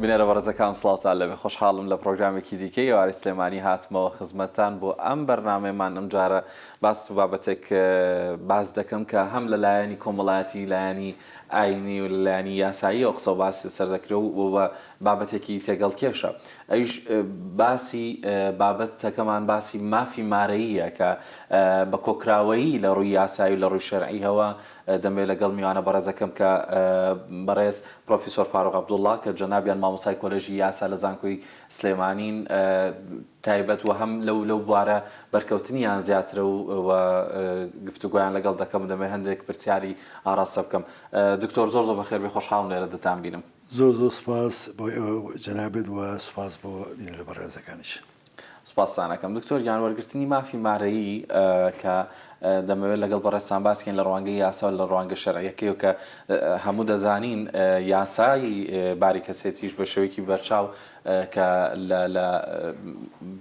بنێرە بەڕێزەکان سڵاوتان لەبێ خۆشحاڵم لە پرۆگرامێکی دیکەی ئێواری سلێمانی هاتمەوە خزمەتتان بۆ ئەم بەرنامەیەمان ئەم جارە باس و بابەتێک باز دەکەم کە هەم لە لایەنی کۆمەڵایەتی لایەنی ئاینی و لایەنی یاسایی و قسە و باسی سەردەکرێت و بە بابەتێکی تێگەڵ کێشە ئەویش باسی بابەتەکەمان باسی مافی مارەییە کە بە کۆکراوەیی لە ڕووی یاسایی و لە ڕووی شەرعی هەوە دەمێت لەگەڵ میوانە بەڕێزەکەم کە بەڕێز پرۆفیسۆر فاروق عەبدوڵڵا کە جەنابیان مامۆستای کۆلێژی یاسا لە زانکۆی سلێمانین تایبەت و هەم لەو بوارە بەرکەوتنیان زیاترە و گفتوگویان لەگەڵ دەکەم دەمێ هەندێک پرسیاری ئاراستە بکەم. دکتۆر زۆر بەخێر بێ خۆشحاڵم لێرە دەتان بینم. زۆر سوپاس بۆ جەنابێت و سوپاس بۆ بینەرە بەڕێزەکانیش. سپاسانەکەم دکتۆر گیان وەرگرتنی مافی مارەیی کە دەمەوێت لەگەڵ بەڕێستان باسکەین لە ڕوانگەی یاسا لە ڕوانگە شەرعیەکەی و کە هەموو دەزانین یاسایی باری کەسێتیش بە شێوەیەکی بەرچاو کە لە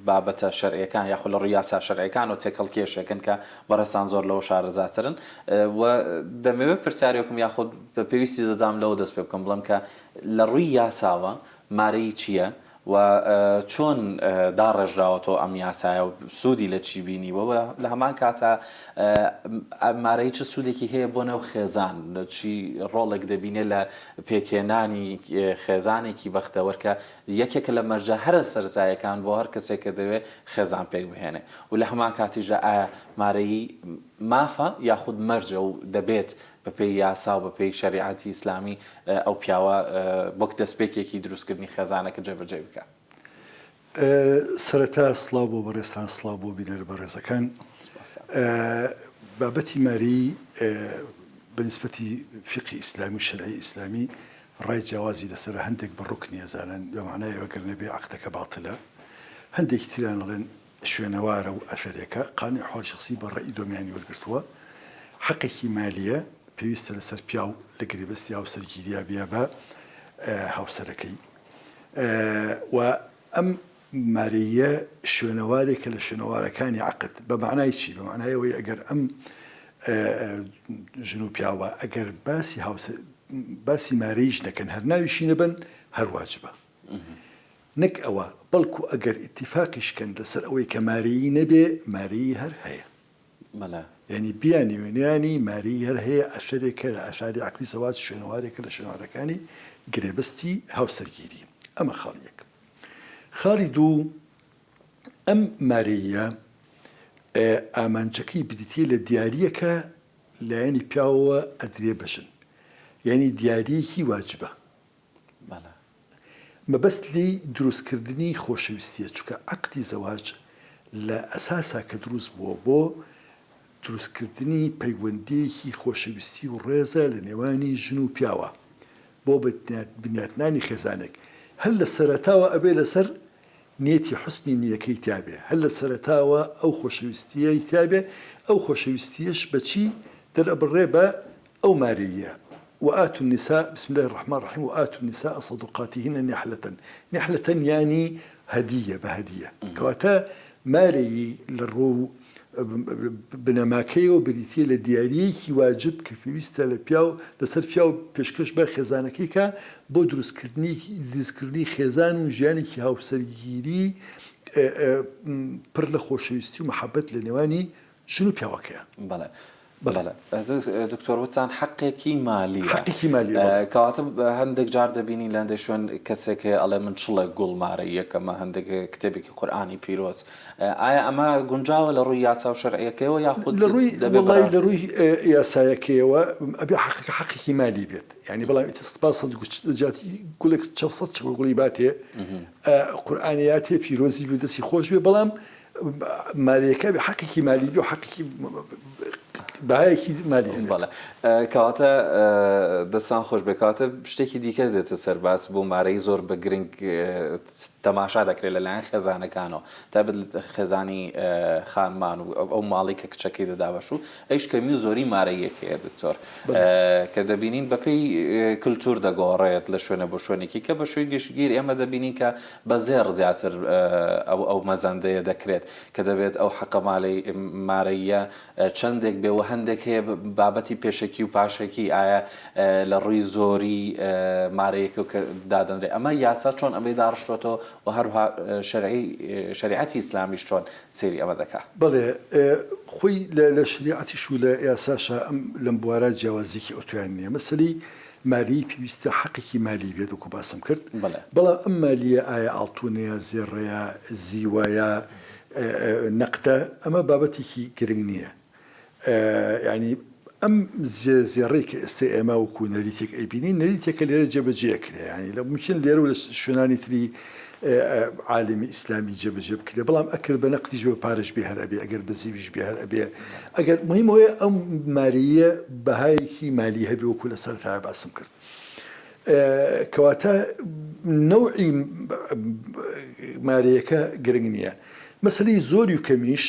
بابەتە شەرعیەکان یاخود لە ڕووی یاسا شەرعیەکان و تێکەڵ کێشەکەن کە بەڕێستان زۆر لەوە شارەزاترن و دەمەوێت پرسیارێکم یاخود بە پێویستی دەدام لەوە دەست پێ بکەم بڵم کە لە ڕووی یاساوە مارەی چییە و چۆن داڕێژراوەتەوە ئەم یاسایە و سوودی لە چی بینیوە لە هەمان کاتە مارەی چه سوودێکی هەیە بۆ نەو خێزان چی ڕۆڵێک دەبینێ لە پێکێنانی خێزانێکی بەختەوەرکە یەکێکە لە مەرجە هەرە سەرزایەکان بۆ هەر کەسێک کە دەوێت خێزان پێک بهێنێ و لە هەمان کاتیژە ئایا مارەی مافە یاخود مەرجە و دەبێت بە پێی یاسا و بە پێی شەریعەتی ئیسلامی ئەو پیاوە بۆک دەستپێکێکی دروستکردنی خێزانەکە جێبەجێ بکە. سەرەتا سڵاو بۆ بەڕێستان سڵاو بۆ بینەرە بەڕێزەکان. بابەتی ماری بەنسبەتی فقی ئیسلامی و شەرعی ئیسلامی ڕای جیاوازی لەسەر هەندێک بە ڕوکنی ئەزانن بە معنای ئەگەر نەبێ عەقدەکە باتڵە هەندێکی تریان دەڵێن شوێنەوارە و ئەثەرێکە قانوی حاڵ شخصی بە ڕێی دۆمیانی وەرگرتووە حەقێکی مالیە پێویستە لەسەر پیاو لە گرێبەستی هاوسەرگیریە بێ بە هاوسەرەکەی و ئەم ماریە شوێنەوارێکە لە شوێنەوارەکانی عەقد بە معنای چی؟ بە معنای ئەوەی ئەگەر ئەم ژن و پیاوە ئەگەر باسی مارەیش نەکەن هەر ناویشی نەبن هەر واجبە نەک ئەوە بەڵکو ئەگەر ئیتیفاقیشکەن لەسەر ئەوەی کە مارەیی نەبێ مارەیی هەر هەیە یعنی بیانی وێنیانی ماری هەر هەیە ئەشارێکە لە ئەشاری عەقدی زەواج شوێنەوارێکە لە شوێنەوارەکانی گرێبەستی هاوسەرگیری. ئەمە خاڵی یەک. خاڵی دوو ئەم مارەیە ئامانجەکەی بریتیە لە دیاریەکە لایەنی پیاوەوە ئەدرێ بەشن یعنی دیارەیەکی واجبە مەبەست لی دروستکردنی خۆشەویستیە چونکە عەقدی زەواج لە ئەساسا کە دروست بووە بۆ دروستکردنی پەیوەندیەکی خۆشەویستی و ڕێزە لە نێوانی ژن و پیاوە بۆ بنیاتنانی خێزانێک هەر لە سەرەتاوە ئەبێ لەسەر نێتی حوسنی نیەکەی تابێ هەر لە سەرەتاوە ئەو خۆشەویستیەی تابێ ئەو خۆشەویستیەش بەچی دەرەبڕێ بە ئەو مارەیە وآتوا النساء بسم الله الرحمن الرحيم وآتوا النساء صدقاتهن نحلة يعني هدية بهدية كواتا ماري للرو بنەماکەی و بریتە لە دیارەیەکی واجب کە پێویستە لە پیاو لەسەر پیاو پێشکەش بە خێزانەکەی کە بۆ دروستکردنی خێزان و ژیانێکی هاوسەرگیری پڕ لە خۆشەویستی و مەحەبەت لە نێوانی ژن و پیاوەکەیە. بەڵێ دکتۆر وتان حەقێکی مالیە کەواتە هەندێک جار دەبینی لە هەندێک شوێن کەسێکە ئەڵێ من چڵە گوڵ مارە یەکەمە هەندێک کتێبێکی قورئانی پیرۆز ئایا ئەمە گونجاوە لە ڕووی یاسا و شەرعیەکەیەوە یاخود لە ڕووی یاسایەکەیەوە ئەبێ حەقێکی مالی بێت یعنی بەڵام سپاس جاتی گوڵێک 400 گوڵی باتێ قورئانیاتێ پیرۆزی بێ دەستی خۆش بێ بەڵام مالیەکە بێ حەقێکی مالی بێ و حەقێکی باەکی مالی بەڵێ کەواتە دەستان خۆش بێکاتە شتێکی دیکە دێتە سەرباس بۆ مارەی زۆر بە گرنگ تەماشا دەکرێت لەلایەن خێزانەکانەوە تابەت خێزانی خانمان و ئەو ماڵی کە کچەکەی دەدابەش و ئەیش کەمی و زۆری مارەیەکەیە دکتۆر کە دەبینین بەپێی کللتور دەگۆڕێت لە شوێنە بۆ شوێنێکی کە بە شوێی گەشتگیر ئێمە دەبینین کە بە زێر زیاتر ئەو مەزەندەیە دەکرێت کە دەبێت ئەو حەقە مارەیە چەندێک بێ و هەندێک هەیە بابەتی پێشەکی و پاشەکی ئایا لە ڕووی زۆری مارەیەک کە دادەنرێت ئەمە یاسا چۆن ئەمەی داڕشتۆتەوە و هەروها شریعەتی ئیسلامیش چۆن سێری ئەمە دەکات بەڵێ خۆی لە شریعەتیش و لە یاساشە ئەم لەم بوارە جیاوازێکی ئۆتویان نییە مەسەلی مالی پێویستە حەقێکی مالی بێت وەکو باسم کرد بەڵام ئەم مالیە ئایا ئاڵتونەیە زێڕەیە زیوایە نەقدە ئەمە بابەتێکی گرنگ نییە ینی ئەم زێڕەی کە ئێستا ئێمە وەکو نەریتێک ئەیبینی نەریتێکە لێرە جێبەجێکرێ ینی لە ممکن لێرە و لە شوێنانی تری عالمی ئیسلامی جێبەجێ بکرێ بەڵام ئەکرد بە نەقدیش بە پارەش بێ هەر ئەبێ ئەگەر بە زیویش بێ هەر ئەبێ ئەگەر مهمەوەی ئەم ماریە بەهایەکی مالی هەبێ وەکو لە سەرەتای باسم کرد کەواتە نەوعی ماریەکە گرنگ نییە مەسەلەی زۆری و کەمیش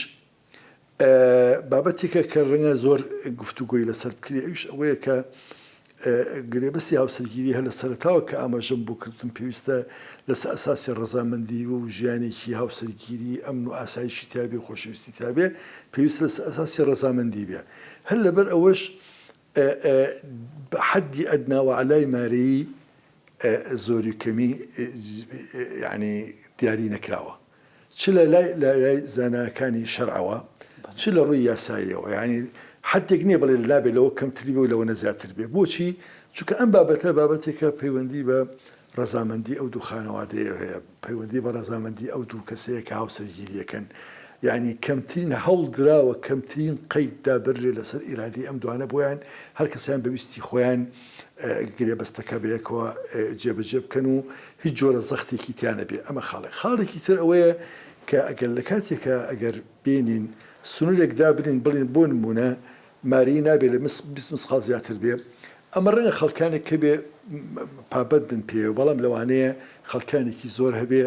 بابەتێکە کە ڕەنگە زۆر گفتوگۆی لەسەر بکرێ ئەوش ئەوەیە کە گرێبەستی هاوسەرگیری هە لە سەرەتاوە کە ئاماژەم بۆ کردن پێویستە لەسەر ئەساسی ڕەزامەندی و ژیانێکی هاوسەرگیری ئەمن و ئاسایشی تابێ خۆشەویستی تابێ پێویستە لەسەر ئەساسی ڕەزامەندی بێ هەر لەبەر ئەوەش حەدی ئەدنا و عەلای مارەیی زۆری و کەمی یعنی دیاری نەکراوە چ لە لای زانایەکانی شەرعەوە چ لە ڕووی یاساییەوە ینی حدێک نییە بڵێ لابێ لەوە کەمتری بێ و لەوە نەزیاتر بێ بۆچی چونکە ئەم بابەتە بابەتێکە پەیوەندی بە ڕەزامەندی ئەو دوو خانەوادەیە هەیە پەیوەندی بە ڕەزامەندی ئەو دوو کەسەیە کە هاوسەرگیریەکەن یعنی کەمترین هەوڵ درراوە کەمترین قەیددا بڕێ لەسەر ئیرادی ئەم دوانە بۆیان هەر کەسیان بەویستی خۆیان گرێبەستەکە بەیەکەوە جێبەجێ بکەن و هیچ جۆرە زەختێکی تیانە بێ ئەمە خاڵێکی تر ئەوەیە کە ئەگەر لە کاتێکە ئەگەر بینین سنوورێکدا برین بڵین بۆ نمونە ماری نابێت لە 20 مسقال زیاتر بێ ئەمە ڕەنگە خەڵکانێک کە بێ پابەت بن پێ و بەڵام لەوانەیە خەڵکانێکی زۆر هەبێ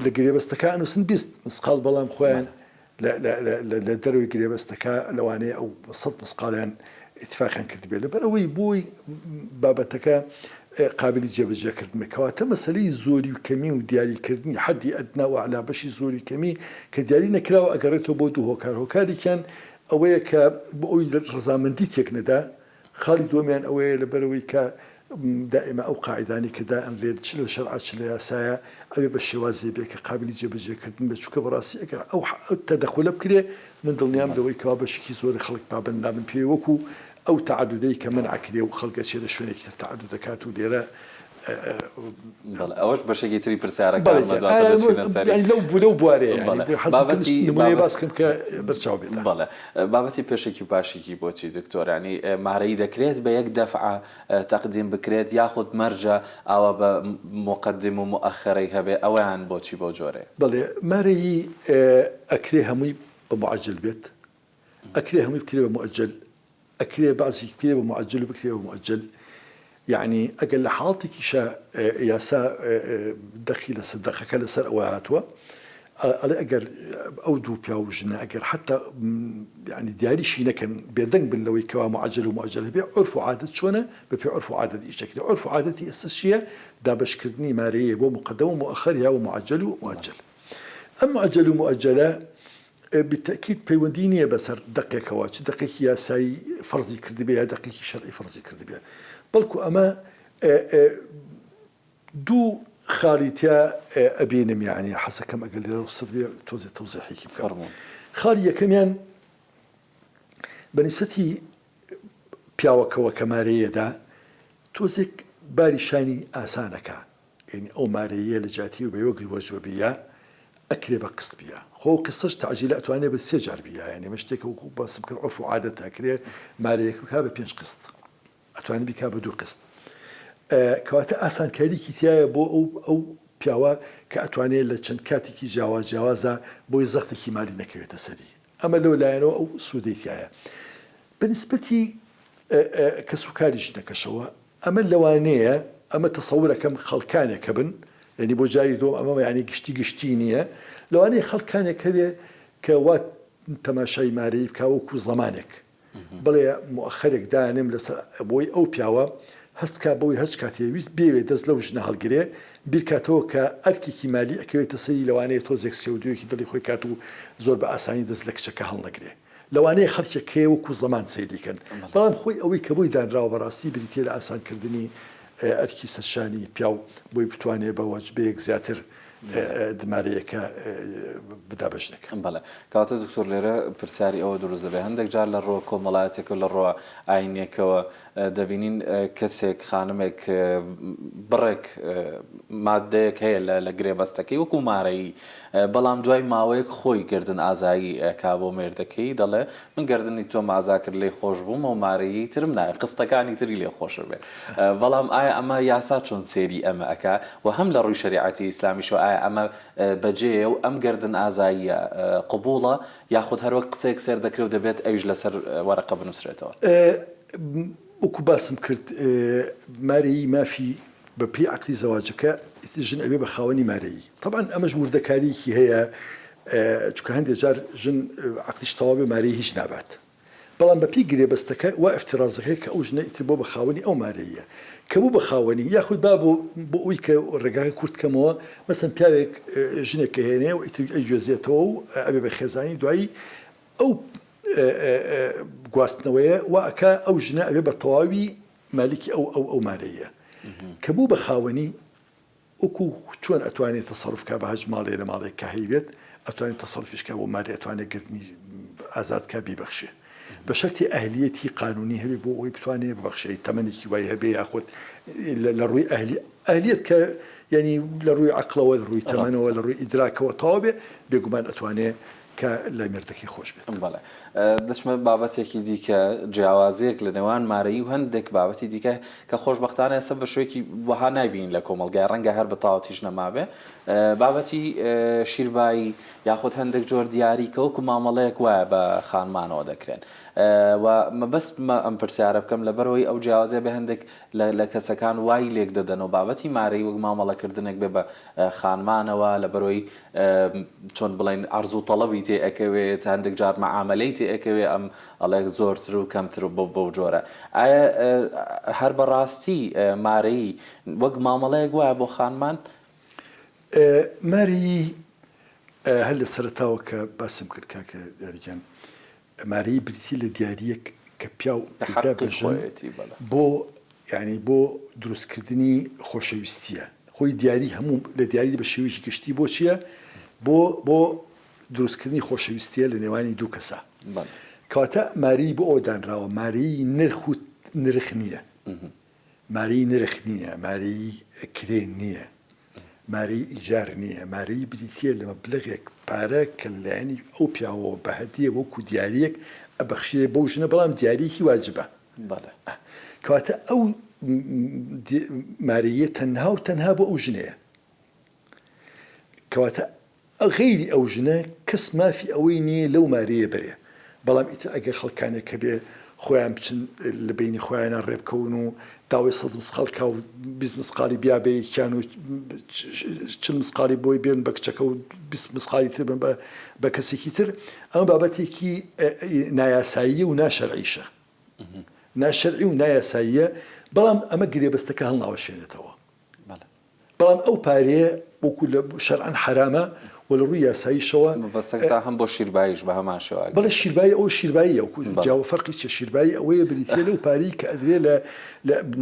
لە گرێبەستەکە نووسن 20 مسقال بەڵام خۆیان لە دەروی گرێبەستەکە لەوانەیە ئەو 100 مسقالیان اتفاقیان کرد بێت لەبەر ئەوەی بۆی بابەتەکە قابلی جێبەجێکردن کەواتە مەسەلەی زۆری و کەمی و دیاریکردنی حەدی ئەدنا و عەلا بەشی زۆری کەمی کە دیاری نەکراوە ئەگەڕێتەوە بۆ دوو هۆکار هۆکارێکیان ئەوەیە کە بۆ ئەوی ڕەزامەندی تێک نەدا خاڵی دووەمیان ئەوەیە لەبەرەوەی کە دائما ئەو قاعدانی کە دائەنرێت چ لە شەرع چ لە یاسایە ئەوێ بە شێوازێ بێ کە قابلی جێبەجێکردن بێ چونکە بەڕاستی ئەگەر ئەو تەدەخولە بکرێ من دڵنیام لەوەی کەوا بەشێکی زۆری خەڵک پابەند نابن پێ وەکو ئەو تعدودەی کە منعکرێ و خەڵکە چێ لە شوێنێکی تر تعدود دەکات و لێرە ئەوەش بەشێکی تری پرسیارەکە لەو بوارەیە نمونەی باس بکەم کە بەرچاو بێت بەڵێ بابەتی پێشێکی و پاشێکی بۆچی دکتۆرانی مارەی دەکرێت بە یەک دەفعە تەقدیم بکرێت یاخود مەرجە ئەوە بە مقدم و مؤخەرەی هەبێ ئەویان بۆچی بۆ جۆرێ بەڵێ مارەیی ئەکرێ هەمووی بە معجل بێت ئەکرێ هەمووی بکرێ بە مؤجل ئەکرێ بازی بکرێ بە معجل و بکرێ بە مؤجل يعني أقل حالتي كيشا ياسا دخيل صدقك لسر أوهاتوا على أجر أودو بياوجنا أجر حتى يعني دياري شيء كان بيدنج باللوي كوا معجل ومؤجل بيع عرف وعادة شونا بيع عرف وعادة إيش كده عرف وعادتي أساسية ده بشكرني ماريه ومقدم ومؤخر يا ومعجل ومؤجل أما معجل ومؤجلة بالتأكيد بيوديني بسر دقيقة واش دقيقة ياساي فرضي كردي بها دقيقة شرعي فرضي كردي بها بەڵکو ئەمە دوو خاڵیتیا ئەبینم یعنی حەسەکەم ئەگەر لێرە ڕخسەت بێ تۆزێ تەوزیحێکی بکەم خاڵی یەکەمیان بەنسبەتی پیاوەکەوە کە مارەیەدا تۆزێک باری شانی ئاسانەکە یعنی ئەو مارەیە لە جاتی و بە یۆگی وەجوبیە ئەکرێ بە قسط بیا خۆ قسەش تەعجیل ئەتوانێت بە 3 جار بیا یعنی مە شتێکە وەکو باسم کرد عرف و عادەت ئەکرێ مارەیەک بکا بە 5 قسط ئەتوانێت بیکا بە 2 قسط کەواتە ئاسانکاریکی تایە بۆ ئەو پیاوە کە ئەتوانێت لە چەند کاتێکی جیاوازە بۆی زەختێکی مالی نەکەوێتە سەری ئەمە لەو لایەنەوە ئەو سوودەی تایە بەنسبەتی کە سوکاریش نەکەشەوە ئەمە لەوانەیە ئەمە تەسەورەکەم خەڵکانێکە بن یعنی بۆ جاری دۆم ئەمە یعنی گشتی نییە لەوانەیە خەڵکانێک هەبێ کە وا تەماشای مارەی بکا وەکو زەمانێک بڵێ مؤخرێک دانم لەسەر بۆی ئەو پیاوە هەستکا بۆی هەچ کاتێویست بێوێ دەست لەو ژنە هەڵگرێ بیرکاتەوە کە ئەرکێکی مالی ئەکەوێتە سەری لەوانەیە تۆ زێک سێودویەکی دڵی خۆی کات و زۆر بە ئاسانی دەست لە کچەکە هەڵنەگرێ لەوانەیە خەڵکێکێ وەکو زەمان سەیریکەن بەڵام خۆی ئەوەی کە بۆی دانراوە بەڕاستی بریتێ لە ئاسانکردنی ئەرکی سەرشانی پیاو بۆی بتوانێت بە وەجبەیەک زیاتر دمارەیەکە بدا بەشنەکە. بەڵێ کاتە دکتۆر لێرە پرسیاری ئەوە دروست دەبێت هەندێک جار لە ڕۆ کۆمەڵایەتێکە لە ڕۆ ئاینیەکەوە دەبینین کەسێک خانمێک بڕێک مادەیەک هەیە لە گرێبەستەکەی وەکو مارەی بەڵام دوای ماوەیەک خۆی گردن ئازایی کا بۆ مێردەکەی دەڵێ من گردنی تۆ مازا کرد لێ خۆش بووم و مارەیی ترم نایە قستەکانی تری لێ خۆشە بێ بەڵام ئایا ئەمە یاسا چۆن سێری ئەمە ئەکا و هەم لە ڕووی شریعەتی ئیسلامیشەوە ئایا ئەمە بەجێیە و ئەم گردن ئازاییە قبوڵە یاخود هەروەک قسەیەک سێر دەکرێت و دەبێت ئەویش لەسەر وەرەقە بنووسرێتەوە وەکو باسم کرد مارەیی مافی بە پێی عەقدی زەواجەکە ژن ئەبێ بە خاوەنی مارەیی طبعا ئەمەش وردەکاریکی هەیە چونکە هەندێک جار ژن عەقدیش تەواو بێ مارەیی هیچ نابات بەڵام بە پێی گرێبەستەکە وا ئفترازەکەی کە ئەو ژنە ئیتر بۆ بە خاوەنی ئەو مارەیە کە بوو بە خاوەنی یاخود با بۆ ئەوی کە ڕێگاکە کورتکەمەوە مەسەن پیاوێک ژنێکە هێنێ و ئیتر ئەیگوێزێتەوە و ئەبێ بە خێزانی دوایی ئەو گواستنەوەیە واکە ئەو ژنە ئەبێ بە تەواوی مالیکی ئەو مارەیە کە بوو بە خاوەنی وەکو چۆن ئەتوانێت تەسەڕوفکە بە هەج ماڵێ لە ماڵێک کە هەیبێت ئەتوانێت تەسەڕوفیشکە بۆ مارە ئەتوانێت گرتنی ئازادکە بیبەخشێ بە شەرتی ئەهلیەتی قانونی هەبێ بۆ ئەوی بتوانێت ببەخشێ تەمەنێکی وای هەبێ یاخود لە ڕووی ئەهلیەت کە ینی لە ڕووی عەقڵەوە لە ڕووی تەمەنەوە لە ڕووی ئیدراکەوە تەواو بێ بێگومان ئەتوانێت کە لای مێردەکەی خۆش بێت. بەڵێ دەچمە بابەتێکی دیکە جیاوازەیەک لە نێوان مارەیی و هەندێک بابەتی دیکە کە خۆشبەختانە ئێستا بە شوێکی وەها نایبین لە کۆمەڵگای ڕەنگە هەر بە تاوەتیش نەمابێ بابەتی شیربایی یاخود هەندێک جۆر دیاریکە وەکو مامەڵەیەک وایە بە خانمانەوە دەکرێن و مەبەست ئەم پرسیارە بکەم لەبەرەوەی ئەو جیاوازێ بە هەندێک لە کەسەکان وای لێک دەدەن و بابەتی مارەی وەک مامەڵەکردنێک بێ بە خانمانەوە لەبەرەوەی چۆن بڵێن ئەرزوو تەڵەبی تێ ئەکەوێت هەندێک جار مەعامەلەی تێ ئەکەوێ ئەم ئەڵێ زۆرتر و کەمتر و بەو جۆرە ئایا هەر بەڕاستی مارەیی وەک مامەڵەیەک وایە بۆ خانمان ماری هەر لە سەرەتاوە کە باسم کرد کاکە دیاریگیان مارەیی بریتی لە دیاریەک کە پیا و بۆ ینی بۆ دروستکردنی خۆشەویستیە خۆی دیاری هەموو لە دیاری بە شێوەیەکی گشتی بۆ چییە بۆ دروستکردنی خۆشەویستیە لە نێوانی دوو کەسە کەواتە ماری بۆ ئەو دانراوە ماری نرخ و نرخ نییە ماری نرخ نییە ماری کرێن نییە ماری ئیجار نییە ماری بریتە لە مەبلەغێک پارە کە لایەنی ئەو پیاوەوە بە هەدیە وەکو دیارەک ئەبەخشیێ بەو ژنە بەڵام دیارێکی واجبە کەواتە ئەو ماریە تەنها و تەنها بۆ ئەو ژنەیە کەواتە غەیری ئەو ژنە کەس مافی ئەوەی نییە لەو ماریە بەرێ بەڵام ئیتر ئەگەر خەڵکانێک کە بێ خۆیان بچن لە بینی خۆیانە ڕێبکەون و داوای 100 مسقال و 20 مسقالی بیابێکیان و 40 مسقالی بۆی بێن بە کچەکە و 20 مسقالی تر بن بە کەسێکی تر ئەمە بابەتێکی نایاساییە و ناشەرعیشە ناشەرعی و نایاساییە بەڵام ئەمە گرێبەستەکە هەڵناوەشێنێتەوە بەڵام ئەو پارەیە وەکو لە شەرعەن حرامە و لە ڕووی یاساییشەوە بەستەکەتا هەم بۆ شیرباییش بە هەمان شێوە بەڵێ شیربایی ئەو شیرباییە وەکو جاوە فەرقی چیە شیربایی ئەوەیە بریتێ لەو پارەی کە ئەدرێ لە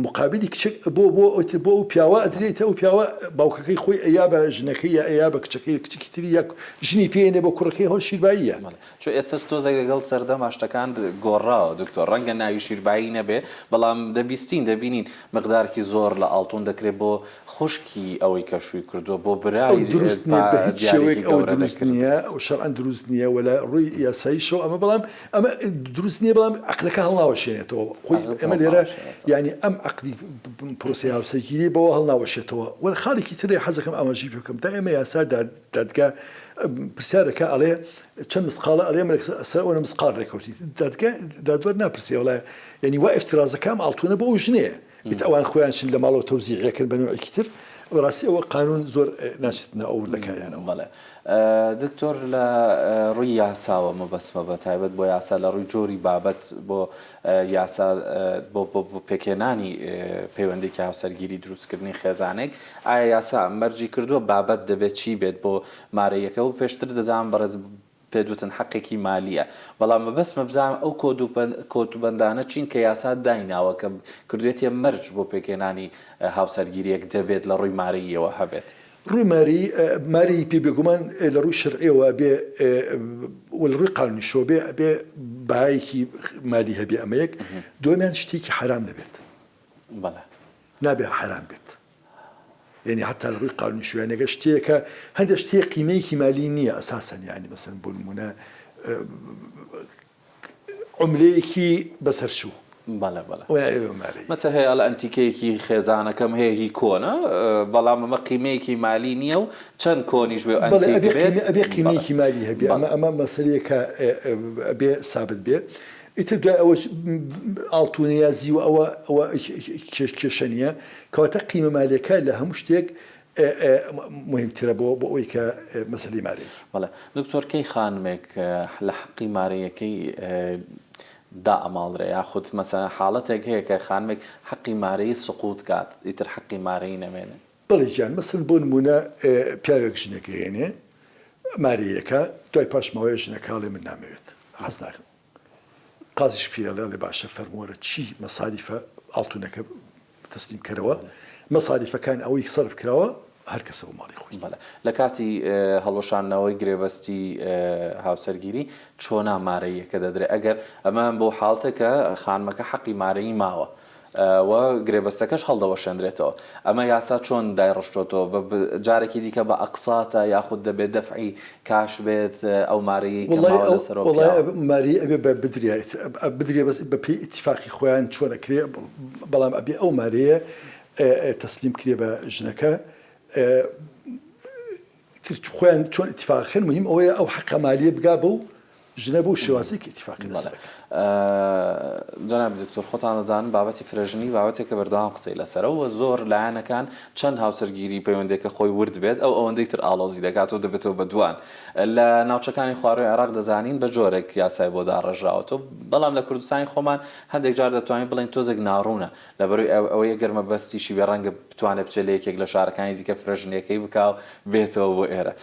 مقابلی کچێک بۆ ئەو پیاوە ئەدرێتە ئەو پیاوە باوکەکەی خۆی ئەیا بە ژنەکەی یا ئەیا بە کچەکەی کچێکی تری یا ژنی پێێنێ بۆ کوڕەکەی هەڵ شیرباییە چۆ ئێستا تۆزێک لەگەڵ سەردەم ئاشتەکان گۆڕاوە دکتۆر ڕەنگە ناوی شیربایی نەبێ بەڵام دەبیستین دەبینین مقدارکی زۆر لە ئاڵتون دەکرێت بۆ خوشکی ئەوەی کەشوی کردووە بۆ برای دروست نییە بە هیچ شێوەیەک ئەو دروست نییە و شەرعەن دروست نییە ولا ڕووی یاساییشەوە ئەمە بەڵام ئەمە دروست نییە بەڵام عەقلەکە هەڵناوەشێنێتەوە خۆی ئەمە لێرە ینی ئەم عەقدی پرۆسی هاوسەرگیری بەوە هەڵناوەشێتەوە وەلا خاڵێکی ترێ حەزەکەم ئاماژەی پێ بکەم تا ئێمە یاسا دادگا پرسیارەکە ئەڵێ چەند مسقالە ئەڵێ سەر ئەوە مسقال ڕێکەوتی دادوەر ناپرسێ وڵا ینی وا ئفترازەکەم ئاڵتوونە بۆ ئەو ژنەیە بیت ئەوان خۆیان چن لە ماڵەوە تەوزیعەکەن بە نوعێکی تر بەڕاستی ئەوە قانون زۆر ناچێتنە ئەو وردەکایانەوە بەڵێ دکتۆر لە ڕووی یاساوە مەبەسمە بە تایبەت بۆ یاسا لە ڕووی جۆری بابەت بۆ یاسا بۆ پێکێنانی پەیوەندێکی هاوسەرگیری دروستکردنی خێزانێک ئایا یاسا مەرجی کردووە بابەت دەبێت چی بێت بۆ مارەیەکە و پێشتر دەزانم بەڕێز پێدوتن حەقێکی مالیە بەڵام مەبەستمە بزانم ئەو کۆتوبەندانە چین کە یاسا دایناوە کە کردوێتە مەرج بۆ پێکێنانی هاوسەرگیریەک دەبێت لە ڕووی ماریەوە هەبێت ڕووی ماری پێ بێگومان لە ڕووی شەرعیەوە بێ لە ڕووی قانونیشەوە بێ باایەکی مالی هەبێ ئەمەیەک دومیان شتێکی حرام نەبێت بەڵێ نابێ حرام بێت يعني حتى الروي قانون شو يعني قشتيك هذا شتي قيمة مالية أساسا يعني مثلا بالمنا عمليكي بس هرشو بەڵێ مەسە هەیە لە ئەنتیکەیەکی خێزانەکەم هەیە هی کۆنە بەڵام ئەمە قیمەیەکی مالی نییە و چەند کۆنیش بێ ئەنتیک بێت ئەبێ قیمەیەکی مالی هەبێ ئەمە مەسەلەیەکە ئەبێ ثابت بێ ئیتر دوای ئەوە ئاڵتونیازی و ئەوە کێشەنیە کەواتە قیمە مالیەکە لە هەموو شتێک مهمترە بۆ ئەوەی کە مەسەلەی ماری بەڵێ دکتۆر کەی خانمێک لە حەقی ماریەکەی دا ئەماڵرێ یاخود مەسەلا حاڵەتێک هەیە کە خانمێک حەقی مارەی سقوط کات ئیتر حەقی مارەی نەمێنێ بەڵێ گیان مەسەن بۆ نمونە پیاوێک ژنەکە هێنێ ماریەکە دوای پاشماوەیە ژنەکەڵێ من نامەوێت حەز ناکەم قازیش پێڵێ لێ باشە فەرمووەرە چی مەسالیفە ئاڵتونەکە تەسلیم کەرەوە مەسالیفەکان ئەوەی سەرف کراوە هەر کەسە بۆ ماڵی خۆی لە کاتی هەڵۆشانەوەی گرێبەستی هاوسەرگیری چۆنا مارەیەکە دەدرێت ئەگەر ئەمە بۆ حاڵتێکە خانمەکە حەقی مارەی ماوە و گرێبەستەکەش هەڵدەوەشێندرێتەوە ئەمە یاسا چۆن دایڕشتۆتەوە جارێکی دیکە بە ئەقساتە یاخود دەبێت دەفعی کاش بێت ئەو مارەیە ماری ئەبێ بدرێ بە پێی ئیتیفاقی خۆیان چۆنەکرێ بەڵام ئەبێ ئەو مارەیە تەسلیم کرێ بە ژنەکە خۆیان چۆن ئیتیفاقەکەن مهم ئەوەیە ئەو حەقە مالیە بگا بە و ژنە بۆ شێوازێکی ئیتیفاقی لەسەرەکە جەناب دکتۆر خۆتان دەزانن بابەتی فرەژنی بابەتێکە بەردەوام قسەی لەسەرەوە زۆر لایەنەکان چەند هاوسەرگیری پەیوەندێکە خۆی ورد بێت ئەو ئەوەندەی تر ئاڵۆزی دەکاتەوە دەبێتەوە بە دوان لە ناوچەکانی خواروی عێراق دەزانین بە جۆرێک یاسای بۆ داڕژراوەتەوە بەڵام لە کوردستانی خۆمان هەندێک جار دەتوانین بڵین تۆزێک ناڕوونە لەبەروی ئەوەیە گەرمە بەستیشی بێ ڕەنگە بتوانێت بچێت لە یەکێک لە شارەکانی دیکە فرەژنیەکەی بکاو بێتەوە بۆ ئێرە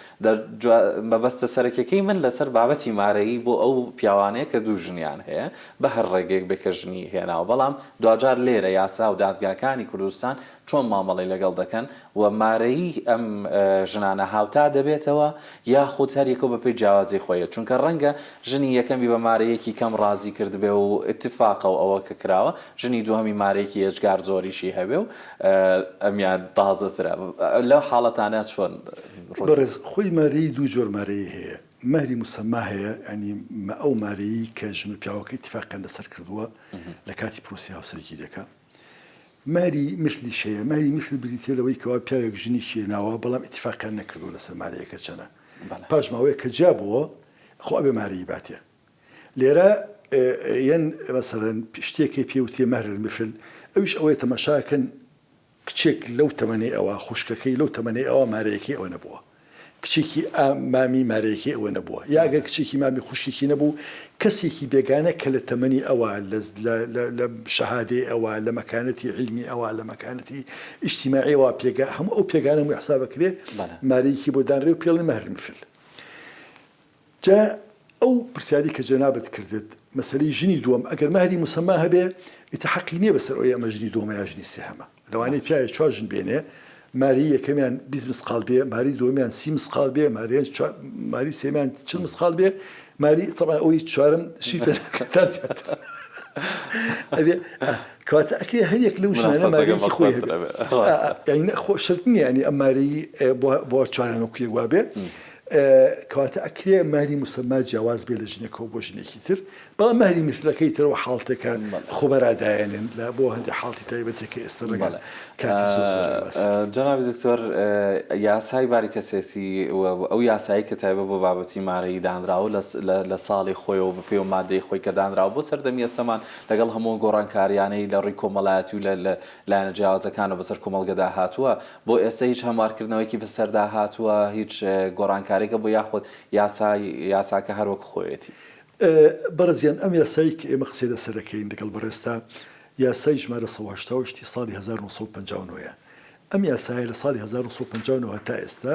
مەبەستە سەرەکیەکەی من لەسەر بابەتی مارەیی بۆ ئەو پیاوانەیە کە دوو ژنیان هەیە بە هەر ڕێگەیەک بێکە ژنی هێناوە بەڵام دوجار لێرە یاسا و دادگاکانی کوردستان چۆن مامەڵی لەگەڵ دەکەن و مارەیی ئەم ژنانە هاوتا دەبێتەوە یاخود هەریەکە بە پێی جیاوازی خۆیە چونکە ڕەنگە ژنی یەکەمی بە مارەیەکی کەم ڕازی کرد بێ و اتفاقە و ئەوە کە کراوە ژنی دووهەمی مارەیەکی هێجگار زۆریشی هەبێ و ئەمیان تازەترە لەو حاڵەتانە چۆن بەڕێز خۆی مارەی دوو جۆر مارەیە هەیە ماری مسمما هەیە ئەنی ئەو مارەیی کە ژن و پیاوەکە اتفاقیان لەسەر کردووە لە کاتی پرۆسی هاوسەرگیریەکە ماری مثلی شەیە ماری مثل بریتێ لەوەی کەوا پیاوێک ژنی شێناوە بەڵام اتفاقیان نەکردو لەسەر مارەیەکە چەنە پاش ماوەیە کە جابووە خۆ ئەبێ مارەی باتێ لێرە یەن مەسەڵەن شتێکی پێوتێ مەهر المثل ئەویش ئەوەیە تەماشاکەن کچێک لەو تەمەنەی ئەوە خوشکەکەی لەو تەمەنەی ئەوە مارەیەکی ئەوە نەبووە کچێکی مامی مارەیەکی ئەوە نەبووە یاگەر کچێکی مامی خوشکێکی نەبوو کەسێکی بێگانە کە لە تەمەنی ئەوە لە شەهادەی ئەوە لە مەکانەتی علمی ئەوە لە مەکانەتی ئیجتیماعیەوە پێگا هەموو ئەو پێگانە و حسابەکرێ مارەیەکی بۆ دانرێ و پێڵی مەهر المثل جا ئەو پرسیاری کە جەنابەت کردت مەسەلەی ژنی دووەم ئەگەر مەهری مسەما هەبێ ئیتر حەقی نییە بەسەر ئەوەی ئەمە ژنی دووەمە یا ژنی سێهەمە لەوانەیە پیاوێک چوار ژن بێنێ ماری یەکەمیان 20 مسقال بێ ماری دووەمیان 30 مسقال بێ ماری سێمیان 40 مسقال بێ ماری طبعا ئەوەی چوارم شی پێکات کەواتە ئەکرێ هەر یەک لەو ژنانە مارەیەکی خۆی هەبێ شەرت نییە ینی ئەم مارەیی بۆ چواران وەکوێک وا بێ کەواتە ئەکرێ ماری مسەما جیاواز بێ لە ژنێکەوە بۆ ژنێکی تر بەڵام ماری مثلەکەی ترەوە حاڵتێکە خۆبەرادایەنن لە بۆ هەندێک حاڵتی تایبەتێکە ئێستا ڕگەڵ جەنابی دکتۆر یاسای باریکەسێتی ئەو یاسایی کە تایبە بۆ بابەتی مارەی دانراوە لە ساڵی خۆیەوە بە پێ و مادەی خۆی کە دانراوە بۆ سەردەمی ئێسەمان لەگەڵ هەموو گۆڕانکاریانەی لە ڕووی کۆمەڵایەتی و لە لایەنە جیاوازەکانەوە بەسەر کۆمەڵگەدا هاتووە بۆ ئێستا هیچ هەموارکردنەوەیکی بەسەردا هاتووە هیچ گۆڕانکارێکە بۆ یاخود یاساکە هەروەک خۆیەتی بەڕزیان ئەم یاسایی کە ئێمە قسەی لەسەرەکەین لەگەڵ بەڕێستا یاسای ژمارە 1970 ساڵی 1950ەیە ئەم یاسایە لە ساڵی 1950 تا ئێستا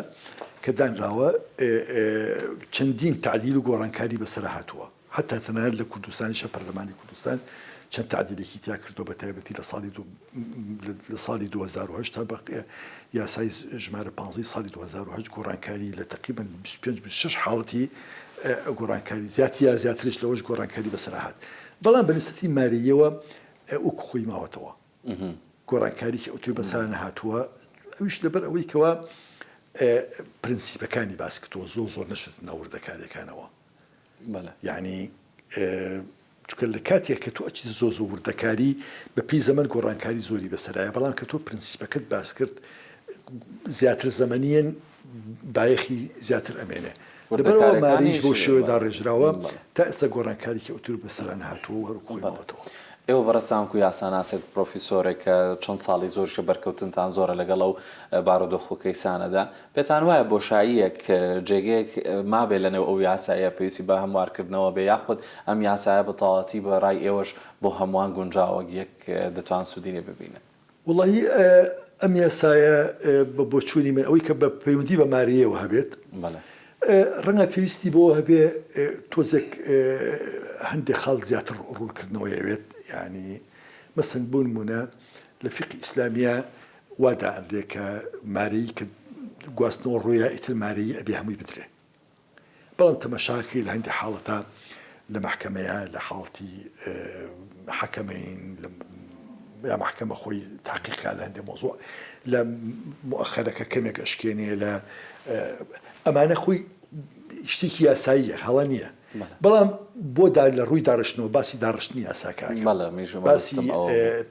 کە دانراوە چەندین تعدیل و گۆڕانکاری بەسەر هاتووە حتا تەنانەت لە کوردستانیشە پەرلەمانی کوردستان چەند تعدیلێکی تیا کردو بە تایبەتی لە ساڵی 2010 تا بە یاسای ژمارە 15 ساڵی 2010 گۆڕانکاری لە تقریبا 25-26 حاڵەتی گۆڕانکاری زیاتی یا زیاترش لەوەش گۆڕانکاری بەسەر هات بەڵام بەنسبەتی ماریەوە وەکو خۆی ماوەتەوە گۆڕانکاریی ئەوتوی بەسەرانە هاتووە ئەویش لەبەر ئەوەی کەوە پرینسیپەکانی باس کردەوە زۆر نەشت ناوردەکاریەکانەوە یعنی چکە لە کاتێک کە تۆ ئەچی زۆ وردەکاری بە پێی زەمن گۆڕانکاری زۆری بەسەرایە بەڵام کە تۆ پرینسیپەکەت باس کرد زیاتر زەمەنیەن بایەخی زیاتر ئەمێنێ لەبەرەوە ماریش بۆ شێوەدا ڕێژراوە تا ئێستا گۆڕانکاریی ئەوتور بەسەرانە هاتووە هەروکۆی ماوەتەوە ئێوە بەڕێسام و یاساناسێک پرۆفیسۆرێک کە چەند ساڵی زۆرشە بەرکەوتنتان زۆرە لەگەڵ ئەو بارودۆخۆکەیسانەدا پێتان وایە بۆشاییەک جێگەیەک مابێ لەنێو ئەو یاسایە پێویستی بە هەموارکردنەوە بێ یاخود ئەم یاسایە بەتەواتی بە ڕای ئێوەش بۆ هەمووان گونجاوە یەک دەتوان سوودینێ ببینێت وڵی ئەم یاسایە بە بۆچوونی من ئەوەی کە بە پەیوەندی بە ماریەوە هەبێت ڕەنگە پێویستی بۆ هەبێ تۆزێک هەندێک خاڵ زیاتر ڕوونکردنەوەیەوێت ینی مەسەن بۆ نمونە لە فقی ئیسلامیە وادا ئەندێ کە ماری کە گواستنەوە ڕۆیە ئیتر ماری ئەبێ هەمووی بدرێ بەڵام تەمەشاکی لە هەندێک حاڵەتە لە محکەمەیە لە حاڵەتی حەکەمەین یا محکەمە خۆی تحقیقا لە هەندێک مۆزوع لە مؤخەرەکە کەمێک ئەشکێنێ لە ئەمانە خۆی شتێکی یاساییە هەڵە نییە بەڵام بۆ لە ڕووی داڕشتنەوە باسی داڕشتنی یاساکە باسی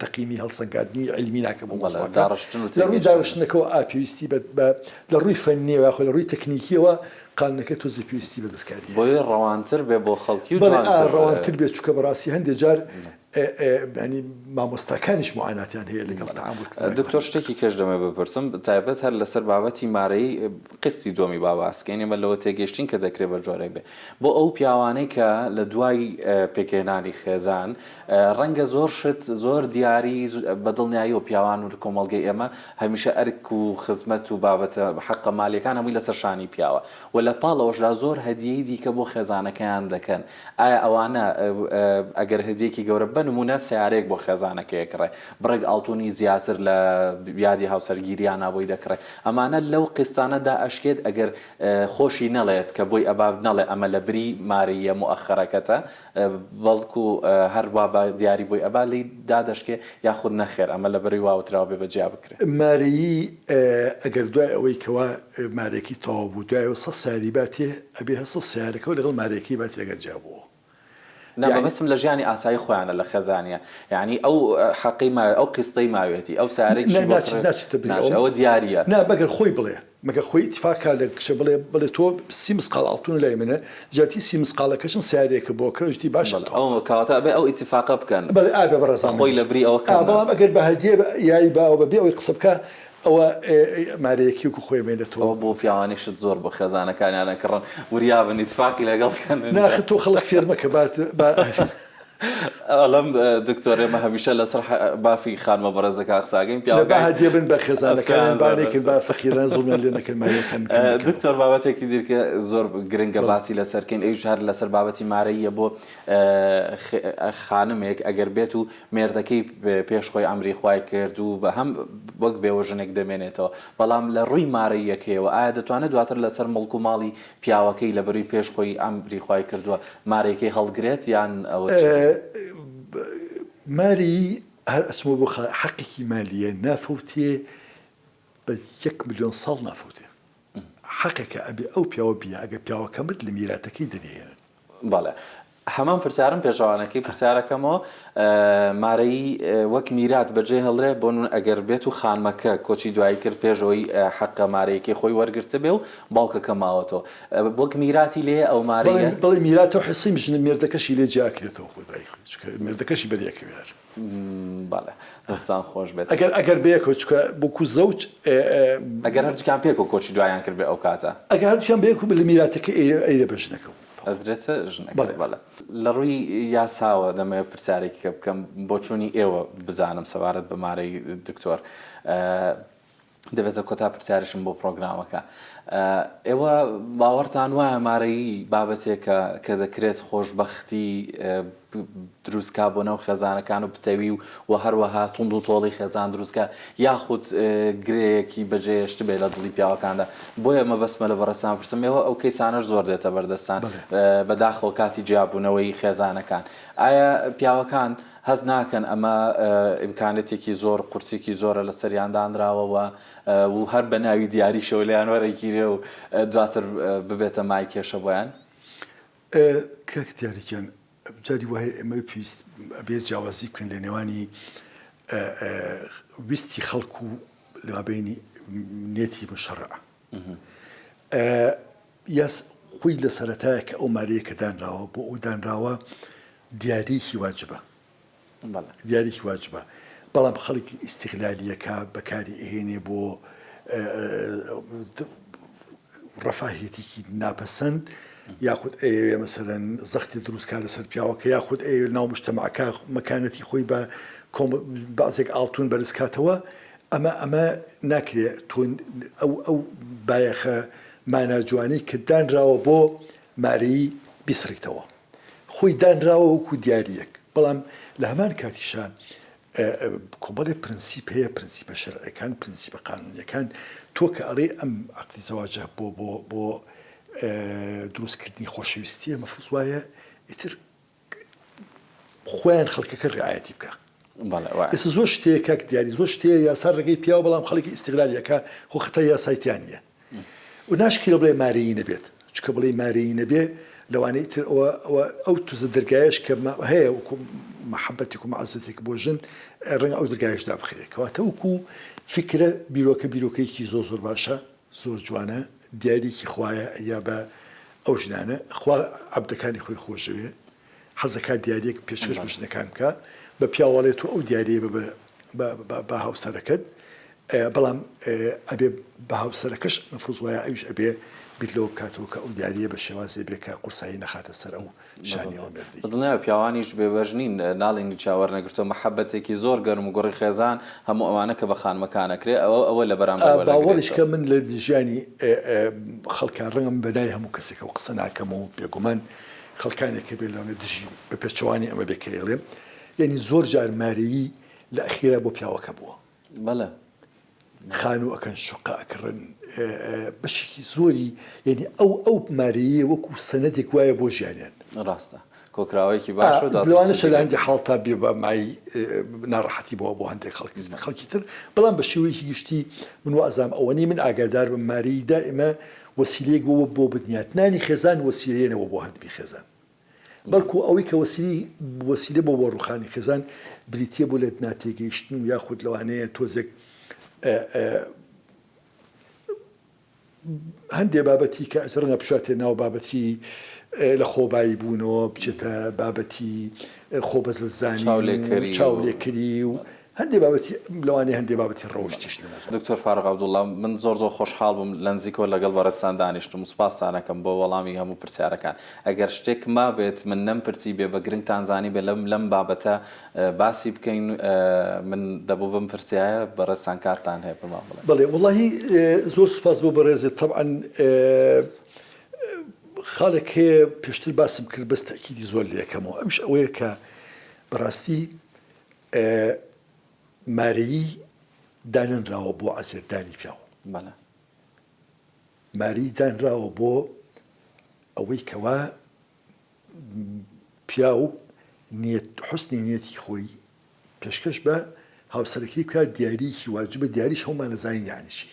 تەقیمی هەڵسەنگاردنی علمی ناکە بۆ لە ڕووی داڕشتنەکەەوە پێویستی لە ڕووی فەنیەوە خۆ لە ڕووی تەکنیکیەوە قانونەکە تۆزی پێویستی بەدەستکاری بۆی ڕەوانتر بێ بۆ خەڵکی و ڕەوانتر بێت چووکە بەڕاستی هەندێک جار ینی مامۆستاکانیش معاناتیان هەیە لەگەڵ تەعامل دکتۆر شتێکی کەش دەمە بپرسم تایبەت هەر لەسەر بابەتی مارەی قستی دۆمی باباسکەین ئێمە لەوە تێگەشتین کە دەکرێت بە جۆرێک بێ بۆ ئەو پیاوانەی کە لە دوای پێکهێنانی خێزان ڕەنگە زۆر شت زۆر دیاری بەدڵنیایی و پیاوان و کۆمەڵگەی ئێمە هەمیشە ئەرک و خزمەت و بابەتە حەقە مالیەکان هەمووی لەسەر شانی پیاوە و لە پاڵەوەشدا زۆر هەدیەی دیکە بۆ خێزانەکەیان دەکەن ئایا ئەوانە ئەگەر هەدیەکی گەورە بنمونە سیارێک بۆ خێزانەکەیەکڕێ بڕێک ئاڵتونی زیاتر لە یادی هاوسەرگیریان نابۆی دەکڕێ ئەمانە لەو قستانەدا ئەشکێت ئەگەر خۆشی نەڵێت کە بۆی ئەباب نەڵێ ئەمە لە بری ماریە مؤخەرەکەتە بەڵکو هەر وا دیاری بۆی ئەبا لی دادەشکێ یاخود نەخێر ئەمە لە بەری واوتراوە بێ بەجیا بکرێت ماریی ئەگەر دوای ئەوەی کەوا مارێکی تەواو بوو دوایەوە 100 ساری باتێ ئەبێ 100 سیارەکە و لەگەڵ مارێکی باتی لەگەڵ جابووە نەبەسم لە ژیانی ئاسایی خۆیانە لە خەزانە یعنی ئەو حەقی ئەو قستەی ماوێتی ئەو سارێکی ئەوە دیارە نا بەگەر خۆی بڵێ مەگە خۆی اتفاقا لە کشە بڵێ تۆ 30 مسقال ئاڵتون لای منە جاتی 30 مسقالەکەشم سیارێکە بۆ کڕشتی باش ئەو کاتە بێ ئەو اتفاقە بکەن بەڵێ ئابێ بەڕێزان خۆی لە بری ئەوە بەڵام ئەگەر بە هەدیە یای باوە بەبێ ئەوەی قسە بکە ئەوە مارەیەکی وکو خۆی مێنێتەوە بۆ پیاوانیشت زۆر بۆ خێزانەکانیانە کڕن وریابن اتفاقی لەگەڵکەن ناخ تۆ خەڵک فێرمەکە ئەڵم دکتۆر ئێمە هەمیشە لەسەر بافی خانمە بەڕێزەکە قساگەین پیاوەکە بن بە خێزانەکان بانێکن با فەقیران زوڵمیان لێ نەکەن ماریەکەن دکتۆر بابەتێکی دیرکە زۆر گرنگە باسی لەسەرکەین ئەوش هەر لەسەر بابەتی مارەیە بۆ خانمێک ئەگەر بێت و مێردەکەی پێشخۆی ئەمری خوای کرد و بە هەم وەک بێوە ژنێک دەمێنێتەوە بەڵام لە ڕووی مارەیەکەوە ئایا دەتوانێت دواتر لەسەر مڵک و ماڵی پیاوەکەی لە بەروی پێشخۆی ئەمری خوای کردووە مارێکی هەڵگرێت یان ئەوە ماری هەر ئەسمە بۆ حەقێکی مالیە نافەوتێ بە 1 ملیۆن ساڵ نافەوتێ حەقێکە ئەبێ ئەو پیاوە بیە ئەگە پیاوەکە مرد لە میراتەکەی دەنێنن بەڵێ هەمان پرسیارم پێشەوانەکەی پرسیارەکەمەوە مارەی وەک میرات بەجێ هەڵرێ بۆ ئەگەر بێت و خانمەکە کۆچی دوایی کرد پێشەوەی حەقە مارەیەکی خۆی وەرگرتە بێ و باوکەکە ماوەتەوە وەک میراتی لێ ئەو مارەیە بڵێ میراتەوە حسەی مژنە مێردەکەشی لێ جاکرێتەوە خۆدای مێردەکەشی بەریەکەوێر بەڵێ دەستان خۆش بێت ئەگەر بەیەکەوە چکە بۆکو زەوج ئەگەر هەردووکیان پێک و کۆچی دوایان کرد بێ ئەو کاتە ئەگەر هەردووکیان بەیەک لە میراتەکە ئەیرە بەژنەکەەوە ئەدرێتە ژنێک بەڵێ لە ڕووی یاساوە دەمەوێت پرسیارێکی کە بکەم بۆ چوونی ئێوە بزانم سەبارەت بە مارەی دکتۆر دەبێتە کۆتا پرسیارشم بۆ پرۆگرامەکە. ئێوە باوەڕتان وایە مارەیی بابەتێکە کە دەکرێت خۆشببختی دروستکە بۆ نەو خێزانەکان و بتەوی و هەروەها توند و تۆڵی خێزان دروستکە یاخود گرەیەکی بەجێشت بێ لە دڵی پیاوەکاندا. بۆیە مەبەستمە لە بەڕێستان پرسم ئێوە ئەو کەیسانەش زۆر دێتە بەردەستان بەداخەوە کاتی جیابوونەوەی خێزانەکان. ئایا پیاوەکان هەز ناکەن ئەمە ئیمکانێتێکی زۆر قورسێکی زۆرە لە سەریاندانراوەوە و هەر بە ناوی دیاری شەولیان وەرەگیرێ و دواتر ببێتە مای کێشە بۆیان؟ کاک دیاریکیان جاری وایە ئێمە پێویست بێت جیاوازی بکەن لە نێوانی ویستی خەڵکو و لەمابەینی نێتی مشەڕع. یاس خۆی لە سەرەتایە کە ئەو مارەیە کە دانراوە بۆ ئەو دانراوە دیارێکی واجبە. دیارێکی واجبە، بەڵام خەڵکی ئیستیغلالیەکە بەکاری ئەهێنێ بۆ ڕەفاهێتێکی ناپەسەند یاخود ئەوێ مەسەرەن زەختی دروستکە لەسەر پیاوەکە یاخود ئەوێ ناو مجتەمەعەکە مەکانەتی خۆی بە بەعزێک ئاڵتون بەرزکاتەوە. ئەمە ناکرێت ئەو بایەخە ماناجوانەی کە دانراوە بۆ مارەی بیسڕیتەوە، خۆی دانراوە وەکو دیاریەک. بەڵام لە هەمان کاتیشە کۆمەڵێ پرنسیپ هەیە، پرنسیپە شەرعیەکان، پرنسیپە قانونیەکان. تۆ کە ئەڵێ ئەم عەقدی زەواجە بۆ دروستکردنی خۆشەویستیە مەفروض وایە ئیتر خۆیان خەڵکەکە ڕعایەتی بکە. ئێستا زۆر شتەیە کاک دیاری، زۆر شتەیە یاسا ڕێگەی پیاوە، بەڵام خەڵکی ئیستیغلالیەکە خۆ خەتای یاساییان نییە و ناشکرێ بڵێ مارەیی نەبێت، چکە بڵێ مارەیی نەبێ لەوانەیە تر ئەو توزە دەرگایش کە هەیە وەکو محەبەتێک و مەعەزەتێک بۆ ژن ڕەنگە ئەو دەرگایشدا بخرێت. کەواتە وەکو فکرە بیرۆکەیەکی زۆر باشە، زۆر جوانە، دیارێکی خوایە یا بە ئەو ژنانە خوا عەبدەکانی خۆی خۆشەوێ حەزەکە دیارێک پێشکەش بە ژنەکان بکە، بە پیاوەڵێت و ئەو دیارەیە بە هاوسەرەکەت، بەڵام ئەبێ بە هاوسەرەکەش مەفروض وایە ئەویش ئەبێ بیرلەوە بکاتەوە کە ئەو دیارەیە بە شێوازێ بێ کە قورسایی نەخاتە سەر ئەو شانیەوە مردی. دڵنیایە پیاوانیش بێبەژنین ناڵێنی چاوەڕنەگرتووە مەحەبەتێکی زۆر گەرم و گۆڕی خێزان هەموو ئەوانە کە بە خانمەکانەکرێ ئەوە لە بەرامبەر باوەڕیشکە من لە ژیانی خەڵکان ڕەنگەم بەلای هەموو کەسێکە و قسە ناکەم و بێگومان خەڵکانێکە بێ لەوێ دژی بە پێچەوانی ئەمە بێکەڵێ، یعنی زۆر جار مارەیی لە ئەخیرا بۆ پیاوەکە بووە. بەڵێ خانوو ئەەکەن شوقا ئەکڕن بەشێکی زۆری، یعنی ئەو مارەیە وەکو سەنەدێک وایە بۆ ژیانیان. ڕاستە کۆکراوەیەکی باش لەوانە شەلاندی حاڵتا بێ بە مای ناڕەحەتی بۆ هەندێک خەڵکی تر، بەڵام بە شێوەیەکی گشتی من وازام ئەوەنی من ئاگادار بم مارەی دائمە وەسیلەیەک بۆ بنیاتنانی خێزان وەسیلەیەنەوە بۆ هەندبی خێزان، بەڵکو ئەوەی کە وەسیلە بۆ ڕوخانی خێزان بریتە بۆ لە ناتێگەیشتن و یاخود لەوانەیە تۆزێک هەندێک بابەتی کە ڕەنگە بشاتێ ناو بابەتی لە خۆبایی بوونەوە بچێتە بابەتی خۆبەزلزانی چاولێکری و هەندێک بابەتی لەوانەیە هەندێک بابەتی ڕۆژتیش. دکتۆر فارغ عەبدوڵڵا، من زۆر خۆشحاڵ بووم لە نزیکەوە لەگەڵ بەڕێستان دانیشتم و سوپاسانەکەم بۆ وەڵامی هەموو پرسیارەکان. ئەگەر شتێک ما بێت من نەمپرسی بێ بە گرنگتان زانی بێ لەم بابەتە باسی بکەین من دەبوو بم پرسیایە بەڕێستان کاتتان هەیە بڵێ. بەڵێ وەڵاهی زۆر سوپاس بۆ بەڕێزت. طبعاً خاڵێک هەیە پێشتر باسم کرد بەس تەکیدی زۆر لێ یەکەمەوە، ئەوش ئەوەیە کە بەڕاستی مارەیی دانراوە بۆ عەزێردانی پیاو، مارەیی دانراوە بۆ ئەوەی کەوا پیاو حوسنی نێتی خۆی پێشکەش بە هاوسەرەکەی بکات دیاریکی واجبە، دیاریش هەمومان نەزانین یانیشی،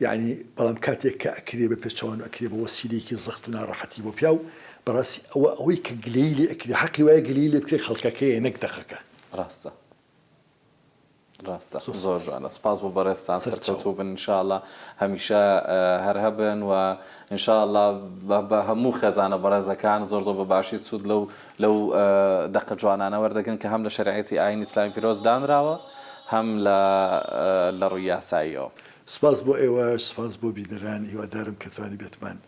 یعنی بەڵام کاتێک کە ئەکرێ بە پێچەوان ئەکرێ بە وەسیلەیەکی زەخت و ناڕەحەتی بۆ پیاو، بەڕاستی ئەوەی کە گلەی لێ ئەکرێ حەقی وایە گلەی لێ بکرێ خەڵکەکەیە نەک دەخەکە. ڕاستە زۆر جوانە. سپاس بۆ بەڕێستان، سەرکەوتوو بن ئینشاءڵڵا هەمیشە هەر هەبن و ئینشاءڵڵا بە هەموو خێزانە بەڕێزەکان زۆر بە باشی سوود لەو دەقە جوانانە وەردەگرن کە هەم لە شەریعەتی ئاینی ئیسلامی پیرۆز دانراوە هەم لە ڕووی یاساییەوە. سپاس بۆ ئێوە، سپاس بۆ بیدەران، هیوادارم کە توانی بێتمان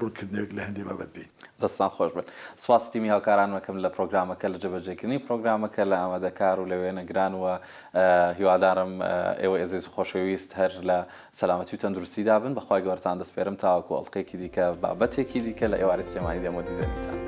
ڕوونکردنێک لە هەندێک بابەت بین. دەستان خۆش بن. سپاس تیمی هاوکارانمەکەم لە پرۆگرامەکە لە جێبەجێکردنی پرۆگرامەکە لە ئامادەکار و لەوێ نەگرانوە هیوادارم ئێوە ئێزیز و خۆشەویست هەر لە سەلامەتی و تەندروستیدا بن بەخوای گەورەتان دەسپێرم تاوەکو ئەڵلقەیەکی دیکە بابەتێکی دیکە لە ئێواری سلێمانی دەمە دیدەنیتان.